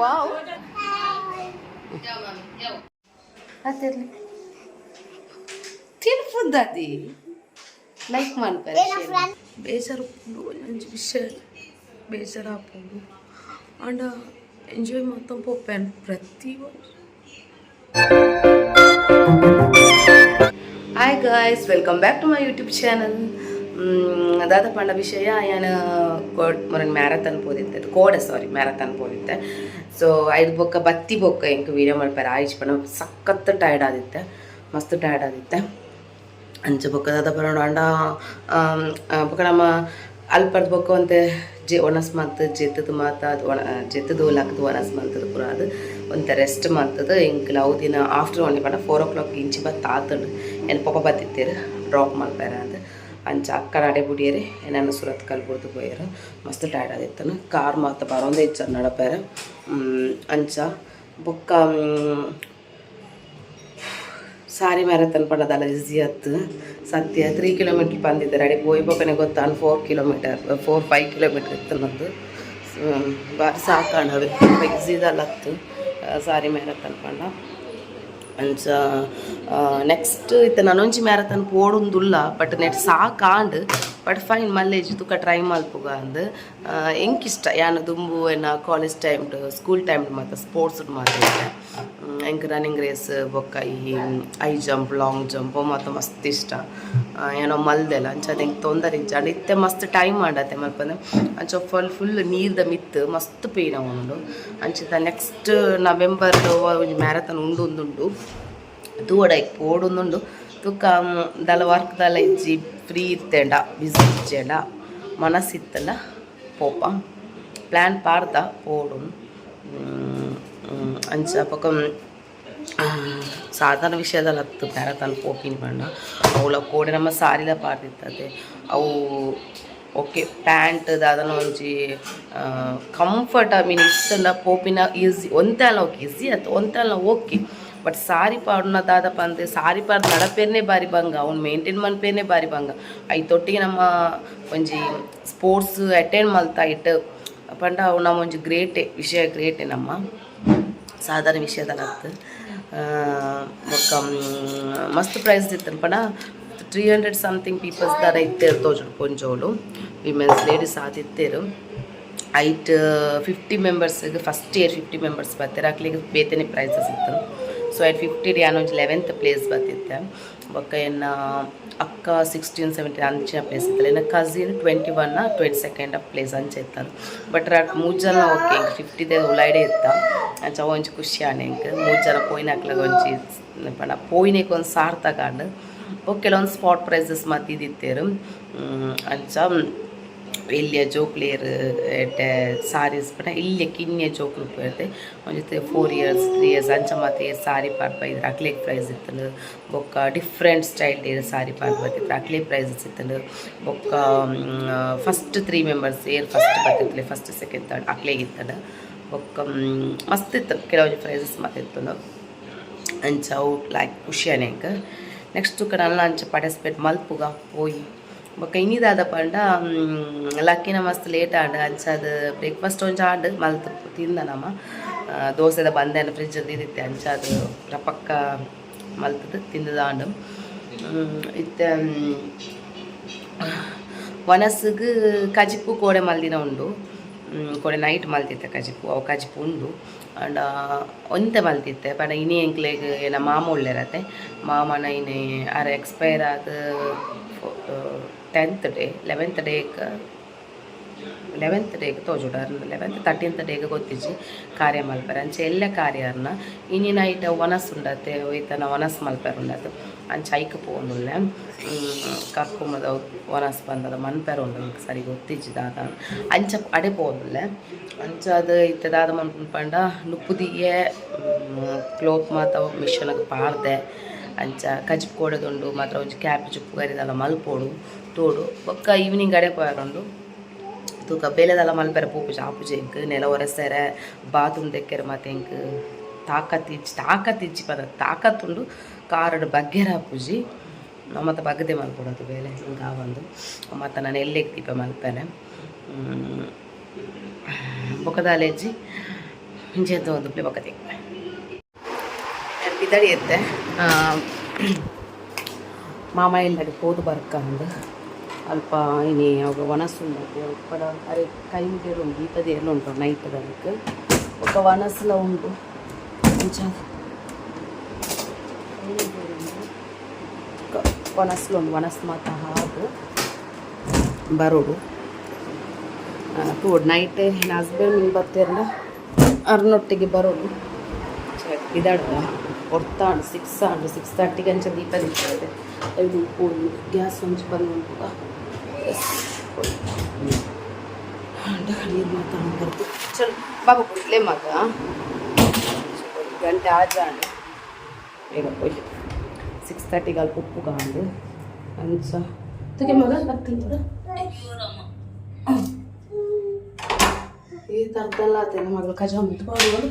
Wow ಅದಿರಲಿ ತಿನ್ಫುದ್ದದಿ like ಮಾಡ್ತಾರೆ ಬೇಜಾರು ಒಂಜಿ ವಿಷಯ ಬೇಜಾರು ಹಾಕೊಂಡು ಅಂಡ ಎಂಜಾಯ್ ಮಾಡ್ತಾ ಹೋಗ್ಯಾನ ಪ್ರತಿ hi guys welcome back to my YouTube channel ದಾದ ಪಂಡ ವಿಷಯ ನಾನು ಮೊರನ್ ಮ್ಯಾರಥಾನ್ ಪೋದಿತ್ತೆ ಮ್ಯಾರಥಾನ್ ಪೋದಿತ್ತೆ ಸೊ ಐದು ಬೊಕ್ಕ ಬತ್ತಿ ಬೊಕ್ಕ ಎಂಕ್ ವೀಡಿಯೋ ಮಾಡ್ಪಾರ ಆಯ್ತು ಪಂಡ ಸಖತ್ ಟೈರ್ಡ್ ಆದಿತ್ತೆ ಮಸ್ತ್ ಟೈರ್ಡ್ ಆದಿತ್ತೆ ಅಂಚೆ ಬೊಕ್ಕ ದಾದ ಪಂಡ ಅಂಡ ಬೊಕ್ಕ ನಮ್ಮ ಅಲ್ಪದ ಬೊಕ್ಕ ಒಂತೆ ಒಣಸ್ ಮಂತ್ ಜೆತ್ತದು ಮಾತ ಅದು ಜೆತ್ತದು ಲಕ್ಕದು ಒಣಸ್ ಮಂತದು ಪೂರ ಅದು ಒಂತೆ ರೆಸ್ಟ್ ಮಂತದು ಎಂಕ್ ಲವ್ ದಿನ ಆಫ್ಟರ್ ಒನ್ ಪಂಡ 4 o'clock ಇಂಚಿ ಬತ್ತು ಆತಂಡು ಏನು ಪಪ್ಪ ಬತ್ತಿತ್ತೇರು ಡ್ರಾಪ್ ಮಾಡ್ತಾರೆ ಅಂತ ಅಂಚ ಅಕ್ಕ ನಡೆ ಬುಡಿಯರಿ ನಾನು ಸುರತ್ ಕಲ್ಬುರ್ದು ಹೋಯ್ಯಾರ ಮಸ್ತ್ ಟೈರ್ಡ್ ಆದಿತ್ತನು ಕಾರ್ ಮಾತ ಬರೋಂದೇ ಇಚ್ಚ ನಡಪಾರ ಅಂಚ ಬೊಕ್ಕ ಸಾರಿ ಮ್ಯಾರಥಾನ್ ಪಂಡದಲ್ಲ ಈಸಿ ಆಯ್ತು ಸತ್ಯ 3 kilometer ಬಂದಿದ್ದಾರೆ ಅಡಿ ಹೋಯ್ ಬೊಕ್ಕನೆ ಗೊತ್ತಾನು 4-5 kilometer ಇತ್ತು ನನ್ನದು ಬಾರಿ ಸಾಕಾಂಡ ಈಸಿದಲ್ಲತ್ತು ಸಾರಿ ಮ್ಯಾರಥಾನ್ ಪಂಡ ಅಂಚ ನೆಕ್ಸ್ಟ್ ಇತ್ತು ನಾನೊಂಜಿ ಮ್ಯಾರಥಾನ್ ಪೋಡುಂದುಲ್ಲ ಬಟ್ ನೆಟ್ ಸಾಕಾಂಡ್ ಬಟ್ ಫೈನ್ ಮಲ್ಲೇಜ್ ತುಕ ಟ್ರೈ ಮಲ್ಪುಗ ಅಂದು ಎಂಕಿಷ್ಟ ಯಾನು ದುಂಬು ಏನ ಕಾಲೇಜ್ ಟೈಮ್ಡು ಸ್ಕೂಲ್ ಟೈಮ್ಡು ಮತ್ತು ಸ್ಪೋರ್ಟ್ಸ್ ಮಾತಾಡಿದೆ ಎಂಕ್ ರನ್ನಿಂಗ್ ರೇಸ್ ಬೊಕ್ಕ ಈ ಐ ಜಂಪ್ ಲಾಂಗ್ ಜಂಪ್ ಮತ್ತು ಮಸ್ತ್ ಇಷ್ಟ ಏನೋ ಮಲ್ದೆಲ್ಲ ಅಂಚ ಅದು ಹೆಂಗೆ ತೊಂದರೆ ಇಜ್ಜ ಅಂಡ್ ಇತ್ತೆ ಮಸ್ತ್ ಟೈಮ್ ಮಾಡತ್ತೆ ಮಲ್ಪಂದ್ರೆ ಅಂಚ ಫುಲ್ ನೀರ್ದ ಮಿತ್ತು ಮಸ್ತ್ ಪೇಯ್ನ ಉಂಡು ಅಂಚಿತ ನೆಕ್ಸ್ಟ್ ನವೆಂಬರ್ ಒಂಜಿ ಮ್ಯಾರಥಾನ್ ಉಂಡು ತೂವಡೈಕ್ ಪೋಡುಂದುಂಡು ತುಕ್ಕ ದಲ ವರ್ಕ್ ದಲ ಇಜ್ಜಿ ಫ್ರೀ ಇತ್ತೇಂಡ ಬಿಸಿ ಇಜ್ಜೇಂಡ ಮನಸ್ಸಿತ್ತಲ್ಲ ಪೋಪ ಪ್ಲ್ಯಾನ್ ಪಾರ್ದ ಪೋಡು ಅಂಚ ಪಕ್ಕ ಸಾಧಾರಣ ವಿಷಯದಲ್ಲಿ ಹತ್ತು ಮ್ಯಾರಥಾನ್ ಪೋಪಿನ ಬಣ್ಣ ಅವಳ ಕೋಡೆ ನಮ್ಮ ಸಾರಿದ ಪಾರ್ದಿರ್ತದೆ ಅವು ಓಕೆ ಪ್ಯಾಂಟ್ ಅದನ್ನು ಒಂಜಿ ಕಂಫರ್ಟ್ ಮೀನ್ ಇಷ್ಟಲ್ಲ ಪೋಪಿನ ಈಸಿ ಒಂತೆಲ್ಲ ಓಕೆ ಈಸಿ ಆಯ್ತು ಒಂತೆಲ್ಲ ಓಕೆ ಬಟ್ ಸಾರಿ ಪಾಡ್ನ ದಾದಪ್ಪ ಅಂದರೆ ಸಾರಿ ಪಾಡ್ ನಡಪೇನೆ ಬಾರಿ ಬಂಗ ಅವ್ನು ಮೇಂಟೈನ್ ಮನ್ಪೇನೆ ಬಾರಿ ಬಂಗ ಐತೊಟ್ಟಿಗೆ ನಮ್ಮ ಒಂಜಿ ಸ್ಪೋರ್ಟ್ಸ್ ಅಟೆಂಡ್ ಮಲ್ತಾ ಇಟ್ಟು ಪಂಡ ಅವು ನಮ್ಮ ಒಂಜಿ ಗ್ರೇಟೆ ವಿಷಯ ಗ್ರೇಟೆ ನಮ್ಮ ಸಾಧಾರಣ ವಿಷಯದಲ್ಲಿ ಹತ್ತು ಬೊಕ್ಕ ಮಸ್ತ್ ಪ್ರೈಸ್ ಇತ್ತು ಪಂಡ 300 something ಪೀಪಲ್ಸ್ ದಾರ ಇತ್ತೇರು ತೋಜುಡು ಕೊಂಜೋಳು ವಿಮೆನ್ಸ್ ಲೇಡೀಸ್ ಆದಿತ್ತೇರು ಐಟ್ 50 ಮೆಂಬರ್ಸ್ಗೆ ಫಸ್ಟ್ ಇಯರ್ 50 ಮೆಂಬರ್ಸ್ ಬರ್ತಾರೆ ಅಕ್ಲಿಗೆ ಬೇತೇನೆ ಪ್ರೈಸಸ್ ಇತ್ತು ಸೊ ಐಟ್ 50 ಯಾನೊಂಜಿ 11th ಪ್ಲೇಸ್ ಬರ್ತಿತ್ತೆ ಬೊಕ್ಕ ಎನ್ನ ಅಕ್ಕ 16-17 ಅಂಚೆ ಪ್ಲೇಸ್ ಇತ್ತಲ್ಲ ಎನ್ನ ಕಸಿನ್ 21-22nd ಪ್ಲೇಸ್ ಅಂಚೆ ಇತ್ತಲ್ಲ ಬಟ್ ಮೂರು ಜನ ಓಕೆ ಇಂಕ 50ದೇ ಉಲಾಯ್ಡೆ ಇತ್ತ ಅಂಚ ಒಂಜಿ ಖುಷಿ ಆನೆ ಇಂಕ 3 ಜನ ಪೋಯ್ನಾಕ್ಲಾಗ ಒಂಜಿ ಪಂಡ ಪೋಯ್ನೇಕ್ ಒಂದು ಸಾರ್ ತಗೊಂಡು ಬೊಕ್ಕ ಕೆಲವೊಂದು ಸ್ಪಾಟ್ ಪ್ರೈಸಸ್ ಮತ್ತಿದ್ದಿತ್ತೇರು ಅಂಚ ಇಲ್ಲಿಯ ಜೋಕ್ಲೇರ್ ಎಡ್ಡೆ ಸಾರೀಸ್ ಪಂಡ ಇಲ್ಲಿಯ ಕಿನ್ನಿಯ ಜೋಕ್ಲು ಪೇರ್ದೆ ಒಂಜೊತೆ 4 years 3 years ಅಂಚ ಮತ್ತೆ ಸಾರಿ ಪಾರ್ಪ ಇದ್ರೆ ಅಕ್ಲೇಗ್ ಪ್ರೈಸ್ ಇತ್ತಂದು ಬೊಕ್ಕ ಡಿಫ್ರೆಂಟ್ ಸ್ಟೈಲ್ ಸಾರಿ ಪಾರ್ಪ ಬರ್ತಿತ್ತು ಅಕ್ಲೇ ಪ್ರೈಸಸ್ ಇತ್ತಂದು ಬೊಕ್ಕ ಫಸ್ಟ್ 3 members ಏರ್ ಫಸ್ಟ್ ಬರ್ತಿತ್ತಲೆ ಫಸ್ಟ್ ಸೆಕೆಂಡ್ ಥರ್ಡ್ ಅಕ್ಲೇಗಿತ್ತಂದು ಬೊಕ್ಕ ಮಸ್ತ್ ಇತ್ತು ಕೆಲವೊಂದು ಪ್ರೈಸಸ್ ಮತ್ತಿತ್ತು ಅಂಚ ಔಟ್ ಲೈಕ್ ಖುಷಿಯಾನೆ ಇಂಕ ನೆಕ್ಸ್ಟ್ ಕಡೆ ಅಂಚ ಪಾರ್ಟಿಸಿಪೇಟ್ ಮಲ್ಪುಗ ಹೋಯಿ ಬೊಕ್ಕ ಇನ್ನಿದಾದ ಪಂಡ ಲಕ್ಕಿನ ಮಸ್ತ್ ಲೇಟ್ ಆಂಡ್ ಅಂಚಾದ ಬ್ರೇಕ್ಫಾಸ್ಟ್ ಒಂಚ ಆಂಡ್ ಮಲ್ತು ತಿಂದ ನಮ್ಮ ದೋಸೆದ ಬಂದೆನ ಫ್ರಿಜ್ ಇದಿತ್ತೆ ಅಂಚಾದ ರಪಕ್ಕ ಮಲ್ತದ ತಿಂದದ ಆಂಡ್ ಇತ್ತೆ ವನಸ್ಗೆ ಕಜಿಪು ಕೋಡೆ ಮಲ್ದಿನ ಉಂಡು ಕೋಡೆ ನೈಟ್ ಮಲ್ತಿತ್ತೆ ಕಜಿಪು ಅವು ಕಜಿಪು ಉಂಡು ಅಂಡ್ ಒಂತೆ ಮಲ್ತಿತ್ತೆ ಪಂಡ ಇನಿ ಎಂಕ್ಲೆಗ್ ಏನ ಮಾಮ ಉಳ್ಳೇರತ್ತೆ ಮಾಮನ ಇನಿ ಅರ ಎಕ್ಸ್ಪೈರ್ ಆದ 10th day 11th ಡೇಗೆ ತೋಜುಡ 11th 13th ಡೇಗೆ ಗೊತ್ತಿಜ್ಜಿ ಕಾರ್ಯ ಮಲ್ಪರೆ ಅಂಚೆ ಎಲ್ಲ ಕಾರ್ಯರ್ನ ಇನಿ ನೈಟ್ ವನಸ್ ಉಂಡತ್ತೆ ಒಯ್ತನ ವನಸ್ ಮಲ್ಪರೆ ಉಂಡತ್ತು ಅಂಚ ಐಕ್ ಪೋಂದುಲ್ಲೆ ಕರ್ಕೊಂಬದ ವನಸ್ ಬಂದದ ಮನ್ಪೆರ ಉಂಡು ಸರಿ ಗೊತ್ತಿಜ್ಜಿ ದಾದ ಅಂಚ ಅಡೆ ಪೋಂದುಲ್ಲೆ ಅಂಚ ಅದು ಇತ್ತೆ ದಾದ ಮನ್ಪುನ ಪಂಡ ನುಪ್ಪುದಿಯೇ ಕ್ಲೋತ್ ಮಾತ ಮಿಷನ್ಗೆ ಪಾರ್ದೆ ಅಂಚ ಕಜಿಪ್ ಕೋಡೆದುಂಡು ಮಾತ್ರ ಒಂಜಿ ಕ್ಯಾಪ್ ಚುಪ್ಪು ಗರಿದಲ್ಲ ಮಲ್ಪೋಡು ತೋಡು ಬೊಕ್ಕ ಈವ್ನಿಂಗ್ ಅಡೆ ಪೋಯಾರುಂಡು ತೂಕ ಬೇಲೆದಲ್ಲ ಮಲ್ಪೆರೆ ಪೂಪುಜಿ ಆಪುಜಿ ಎಂಕ್ ನೆಲ ಒರೆಸೆರೆ ಬಾತ್ರೂಮ್ ದೆಕ್ಕೆರೆ ಮತ್ತೆ ಎಂಕ್ ತಾಕತ್ತಿಜ್ಜಿ ಪದ ತಾಕತ್ತುಂಡು ಕಾರಡು ಬಗ್ಗೆರ ಆಪುಜಿ ಮತ್ತು ಬಗ್ಗದೆ ಮಲ್ಕೊಡೋದು ಬೇಲೆ ಹಿಂಗೆ ಒಂದು ಮತ್ತು ನಾನು ಎಲ್ಲೆಗೆ ದೀಪ ಮಲ್ಪೇನೆ ಬೊಕ್ಕದ ಅಲೆಜ್ಜಿ ಹಿಂಜೆ ಅಂತ ಒಂದು ಪ್ಲೇ ಬೊಕ್ಕದೆ ಬಿದಡಿ ಎತ್ತೆ ಮಾಮ ಇಲ್ಲಡಿ ಹೋದು ಬರ್ಕ ಅಂದು ಅಲ್ಪ ಇನಿ ಅವಾಗ ಒಣಸುಂಡು ಒಪ್ಪಡ ಅರೆ ಕೈ ಮುಗಿಯರು ಉಂಟು ಈತದ ಎಲ್ಲ ಉಂಟು ನೈಟದ ಅದಕ್ಕೆ ఒక వనస్లో ఉండు కొంచెం ವನಸ್ಲು ಉಂಡು ವನಸ್ ಮಾತ ಹಾದು ಬರೋಡು ತೋಡು ನೈಟ್ ನನ್ನ ಹಸ್ಬೆಂಡ್ ಹಿಂಗೆ ಬರ್ತೀರಲ್ಲ ಅರ್ನೊಟ್ಟಿಗೆ ಬರೋದು ಇದಾಡುವ ಹೊರ್ತಾಂಡು 6:30 ಗಂಟೆ ದೀಪ ದಿರ್ತದೆ ಇದು ಪೋಯಿ ಗ್ಯಾಸ್ ಒಂಚು ಬಂದು ಉಂಟು ನೀರು ಮಾತಾಡ್ಬಾರ್ದು ಚಲೋ ಬಾಬು ಕೊಡ್ಲೇ ಮಗ ಗಂಟೆ ಆಜಾಂಡು ಬೇಗ ಪೋಯ್ 6:30 ಅಲ್ಪ ಉಪ್ಪು ಕಾಂಡು ಅಂಚ ತುಗೆ ಮಗ ಬರ್ತೀನಿ ಈ ಥರದ್ದೆಲ್ಲ ಆತೇನೆ ಮಗಳು ಕಜಾ ಮುಟ್ಟು ಮಾಡುವಳು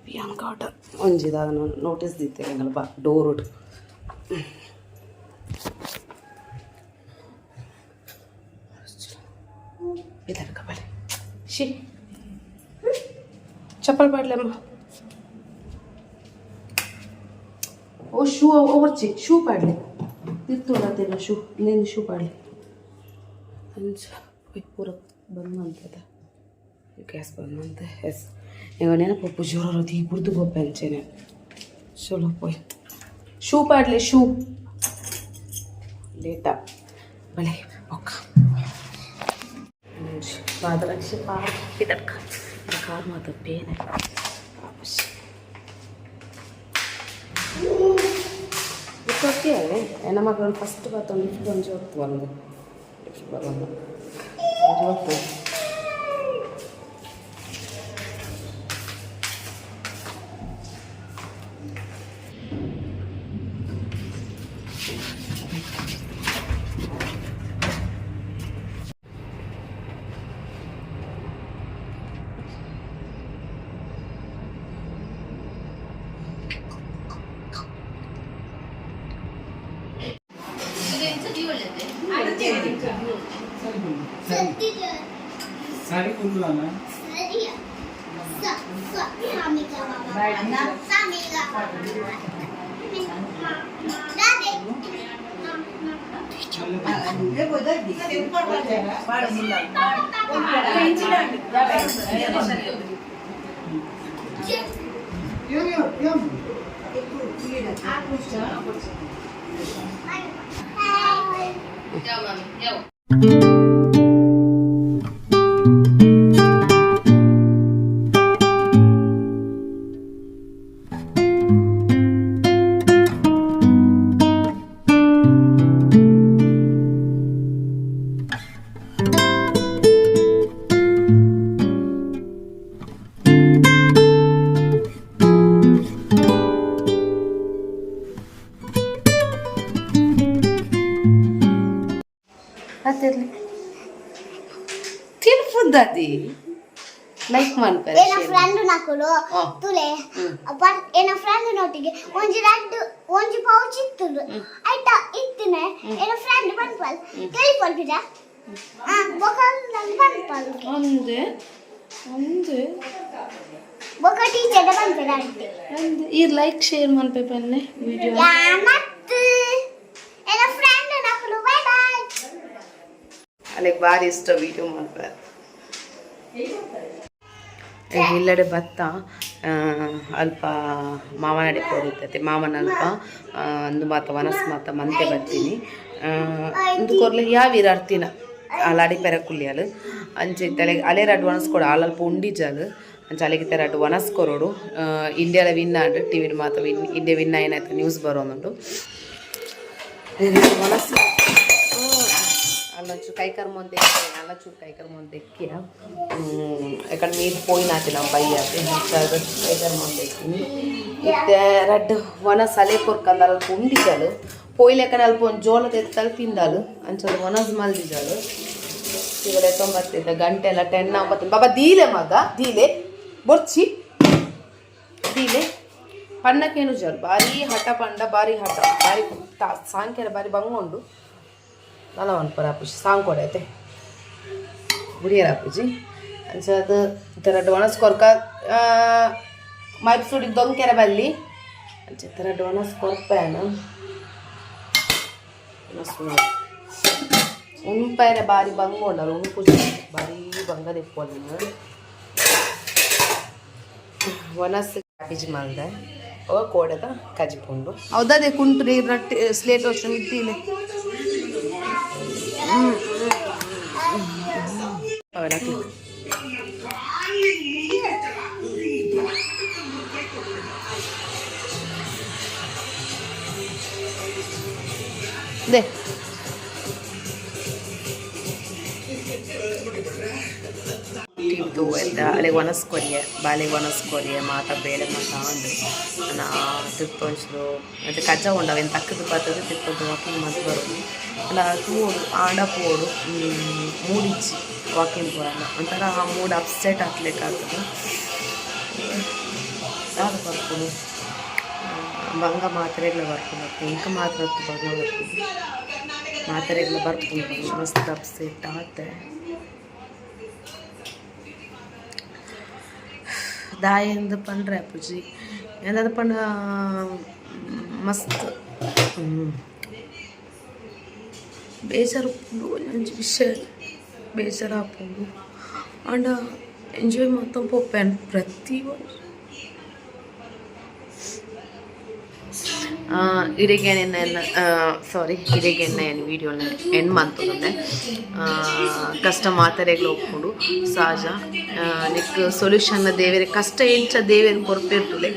ಪಿಯಾನ್ ಕಾಟ ಒಂಜಿದ ಅದನ್ನು ನೋಟಿಸ್ ದಿತ್ತೇನೆ ಹಂಗಲ್ಲ ಬಾ ಡೋರ್ इधर का पहले शी चप्पल पड़ ले अम्मा ओ शू ओवर ची शू पड़ ले तिर्तोला तेरा शू लेन शू पड़ ले अच्छा कोई पूरा बंद अंत था गैस बंद अंत है एस एवने ना पप्पू जोर रोती बुर्दु को पेंचे ने चलो कोई शू पड़ ले शू लेटा भले ओका बादरक्षे पार इधर कार मत पेन है ओके है एना मगन फर्स्ट बात तो लिफ्ट बंद होत बंद लिफ्ट बंद होत साड़ी कुल लाना सरिया सामी का बाबा सामी का दादे ये कोई दादी के ऊपर पड़ जाएगा पाड़ मिला यो आप पूछ जाओ मम्मी जाओ दादी ಲೈಕ್ ಮಾಡ್ತಾರೆ ಏನ ಫ್ರೆಂಡ್ ನಾಕುಲು ತುಲೆ ಅಪ್ಪರ್ ಏನ ಫ್ರೆಂಡ್ ನೋಟಿಗೆ ಒಂಜಿ ಪೌಚ್ ಇತ್ತು ಐಟ ಇತ್ತಿನೆ ಏನ ಫ್ರೆಂಡ್ ಬಂದ್ಪಲ್ ಟೆಲಿಫೋನ್ ಬಿಡ ಬೊಕಲ್ ನಂಗ್ ಬಂದ್ಪಲ್ ಒಂದೇ ಬೊಕ ಟೀಚರ್ ಬಂದ್ಪಲ ಅಂತೆ ಈ ಲೈಕ್ ಶೇರ್ ಮಾಡ್ಪೆ ಪನ್ನೆ ವಿಡಿಯೋ ಯಾನತ್ ಏನ ಫ್ರೆಂಡ್ ನಾಕುಲು ಬೈ ಬೈ ಅಲೆಗ್ ಬಾರಿ ಇಷ್ಟ ವಿಡಿಯೋ ಮಾಡ್ಪೆ ಇಲ್ಲಡೆ ಭತ್ತ ಅಲ್ಪ ಮಾವನಡೆ ಕೊರಿತೈತೆ ಮಾಮನ ಅಲ್ಪ ಅಂದು ಮಾತ ವನಸ್ ಮಾತ ಮಂತೆ ಬರ್ತೀನಿ ಇಂದು ಕೊರ್ಲೆ ಯಾವೀರ ಅರ್ತಿನ ಅಲಾಡಿ ಪೆರ ಕುಲ್ಲಿಯಲು ಅಂಚೆ ತಲೆಗೆ ಅಲೆರ ಅಡ್ವಾನ್ಸ್ ಕೊಡು ಅಲ್ಪ ಉಂಡಿಜಾಲು ಅಂಚೆ ಅಲೆಗೆ ತೆರ ಅಡ್ ವನಸ್ ಕೊರೋಡು ಇಂಡಿಯಾಲ ವಿನ್ ಆಡು ಟಿ ವಿ ಮಾತ ಇಂಡಿಯಾ ವಿನ್ ಏನಾಯ್ತು ನ್ಯೂಸ್ ಬರೋನುಂಟು ವನಸ್ అల్లొచ్చు కైకర్ ముందు అల్లొచ్చు కైకర్ ముందు ఎక్కి ఎక్కడ మీరు పోయినాతి ನಮ್ಮ ಬಯ್ಯ ಕೈಕರ್ ಮುಂದೆ ಎಕ್ಕಿನಿ ಇತ್ತೆ ರಡ್ಡು ವನಸ್ ಅಲೆ ಕೊರ್ಕಂದಲ್ಲ ಉಂಡಿಜಾಲು ಪೋಯ್ಲೆಕ್ಕನ ಅಲ್ಪ ಒಂದು ಜೋಳದ ಎತ್ತಲು ತಿಂದಾಲು ಅಂಚದು ವನಸ್ ಮಲ್ದಿಜಾಲು ಇವಾಗ 90 ಗಂಟೆ ಎಲ್ಲ 10 9 ಬಾಬಾ ದೀಲೆ ಮಗ ದೀಲೆ ಬೊರ್ಚಿ ದೀಲೆ ಪನ್ನಕ್ಕೇನು ಜರು ಭಾರಿ ಹಠ ಪಂಡ ಭಾರಿ ಹಠ ಭಾರಿ ಸಾಂಕ್ಯಾರ ಭಾರಿ ಬಂಗೊಂಡು ನಲ ಅನ್ಪರ ಅಪ್ಪುಜಿ ಸಾಂಗ್ ಕೊಡೈತೆ ಗುಡಿಯರ ಅಪ್ಪುಜಿ ಅಂಚದು ಇತರ ಡೋನಸ್ ಕೊರ್ಕ ಮೈಪ್ ಸುಡಿ ದೊಂಕೆರ ಬಲ್ಲಿ ಅಂಚೆ ಇತರ ಡೋನಸ್ ಕೊರ್ಪೇನು ಉಂಪೈನ ಭಾರಿ ಬಂಗೊಂಡರು ಉಂಪುಜಿ ಭಾರಿ ಬಂಗ ತೆಕ್ಕೊಂಡು ಒನಸ್ ಪ್ಯಾಕೇಜ್ ಮಾಡಿದೆ ಅವ ಕೋಡದ ಕಜಿಪುಂಡು ಹೌದದೇ ಕುಂಟು ನೀರು ರಟ್ಟಿ ಸ್ಲೇಟ್ ವರ್ಷ ಮಿದ್ದಿಲೆ ಅವರಕ್ಕೆ ದೇ ಇದು ಎಲ್ಲ ಅಲ್ಲಿಗೆ ಒಣಸ್ಕೊರಿಯೆ ಬಾಳೆಗೆ ಒಣಸ್ಕೊರಿಯೆ ಮಾತ ಬೇಳೆ ಮಾತಾಂಡು ನಾ ತಿರ್ಪಂಚು ಮತ್ತು ಕಜ್ಜ ಉಂಡವ ಏನು ತಕ್ಕದು ಬರ್ತದೆ ತಿರ್ಕೊಂಡು ವಾಕಿಂಗ್ ಮತ್ತೆ ಬರೋದು ಅಲ್ಲ ತೂಡು ಆಡ ಪೋಡು ಮೂಡಿಚ್ಚಿ ವಾಕಿಂಗ್ ಬರೋಲ್ಲ ಒಂಥರ ಆ ಮೂಡ್ ಅಪ್ಸೆಟ್ ಆಗ್ಲಿಕ್ಕಾಗ್ತದೆ ಯಾರು ಬರ್ಬೋದು ಬಂಗ ಮಾತ್ರೆಗಳ ಬರ್ಕೊಂಡು ಇಂಕ ಮಾತ್ರ ಬಂಗ ಬರ್ತೀನಿ ಮಾತ್ರೆಗಳ ಬರ್ಕೊಂಡು ಮಸ್ತ್ ಅಪ್ಸೆಟ್ ಆಗುತ್ತೆ ದಾಯಂದು ಪಂಡ್ರೆ ಅಪ್ಪುಜಿ ಏನಾದ್ರು ಪಂಡ ಮಸ್ತ್ ಬೇಜಾರು ಉಪ್ಪುಂಡು ಒಂಜಿ ವಿಷಯ ಬೇಜಾರು ಹಾಪುಂಡು ಅಂಡ ಎಂಜಾಯ್ ಮಾತ್ರ ಪೋಪೆನ್ ಪ್ರತಿ ವರ್ಷ ಇರೆಗೆಣ್ಣೆ ಇರೆಗೆಣ್ಣೆ ವೀಡಿಯೋನ ಎಂಡ್ ಮಾಡ್ತದೆ ಕಷ್ಟ ಮಾತರೆಗಳು ಒಪ್ಕೊಂಡು ಸಹಜ ನೆಕ್ ಸೊಲ್ಯೂಷನ್ ದೇವರೇ ಕಷ್ಟ ಎಂಚ ದೇವೇರು ಕೊರ್ಪಿರ್ತದೆ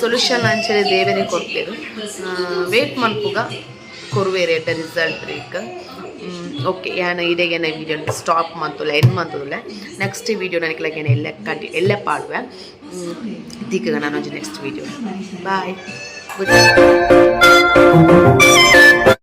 ಸೊಲ್ಯೂಷನ್ ಅಂಚೆ ದೇವರೇ ಕೊರ್ಪೇರು ವೇಟ್ ಮನ್ಪುಗ ಕೊರುವೇರೆ ರಿಸಲ್ಟ್ ರೇಕ್ ಓಕೆ ಯಾನ ಇರೆಗೆಣ್ಣೆ ವೀಡಿಯೋ ಸ್ಟಾಪ್ ಮಾಡ್ತಲ್ಲ ಎಂಡ್ ಮಾಡ್ತದಲ್ಲ ನೆಕ್ಸ್ಟ್ ವೀಡಿಯೋ ನನಗೆ ಎಲ್ಲೇ ಪಾಡುವೆ ಇದೀಗ ನಾನು ನೆಕ್ಸ್ಟ್ ವೀಡಿಯೋ ಬಾಯ್. Good.